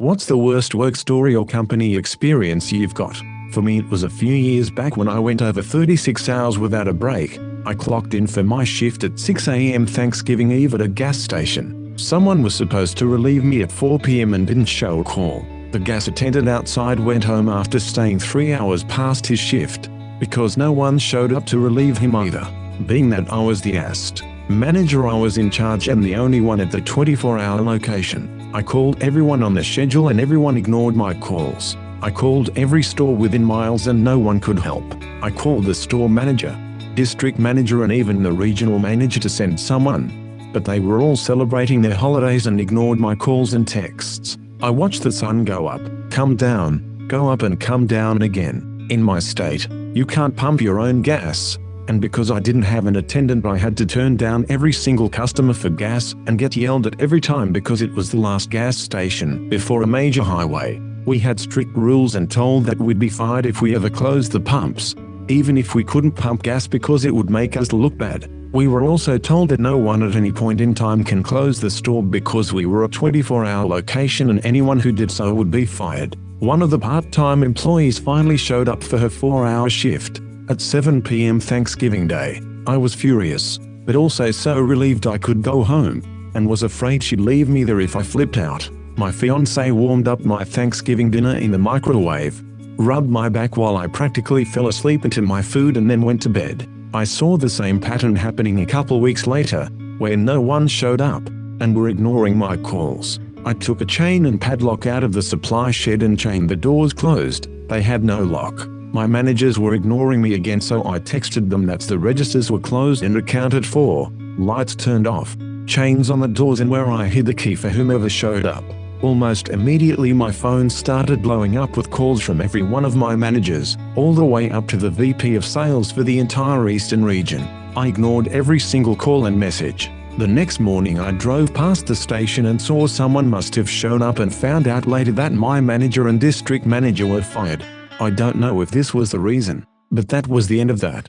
What's the worst work story or company experience you've got? For me, it was a few years back when I went over 36 hours without a break. I clocked in for my shift at 6 a.m. Thanksgiving Eve at a gas station. Someone was supposed to relieve me at 4 p.m. and didn't show a call. The gas attendant outside went home after staying 3 hours past his shift, because no one showed up to relieve him either. Being that I was the AST manager, I was in charge and the only one at the 24-hour location. I called everyone on the schedule and everyone ignored my calls. I called every store within miles and no one could help. I called the store manager, district manager and even the regional manager to send someone, but they were all celebrating their holidays and ignored my calls and texts. I watched the sun go up, come down, go up and come down again. In my state, you can't pump your own gas, and because I didn't have an attendant, I had to turn down every single customer for gas and get yelled at every time because it was the last gas station before a major highway. We had strict rules and told that we'd be fired if we ever closed the pumps, even if we couldn't pump gas because it would make us look bad. We were also told that no one at any point in time can close the store because we were a 24-hour location and anyone who did so would be fired. One of the part-time employees finally showed up for her 4-hour shift at 7 p.m. Thanksgiving Day. I was furious, but also so relieved I could go home, and was afraid she'd leave me there if I flipped out. My fiancé warmed up my Thanksgiving dinner in the microwave, rubbed my back while I practically fell asleep into my food and then went to bed. I saw the same pattern happening a couple weeks later, where no one showed up, and were ignoring my calls. I took a chain and padlock out of the supply shed and chained the doors closed. They had no lock. My managers were ignoring me again, so I texted them that the registers were closed and accounted for, lights turned off, chains on the doors and where I hid the key for whomever showed up. Almost immediately my phone started blowing up with calls from every one of my managers, all the way up to the VP of sales for the entire Eastern region. I ignored every single call and message. The next morning I drove past the station and saw someone must have shown up and found out later that my manager and district manager were fired. I don't know if this was the reason, but that was the end of that.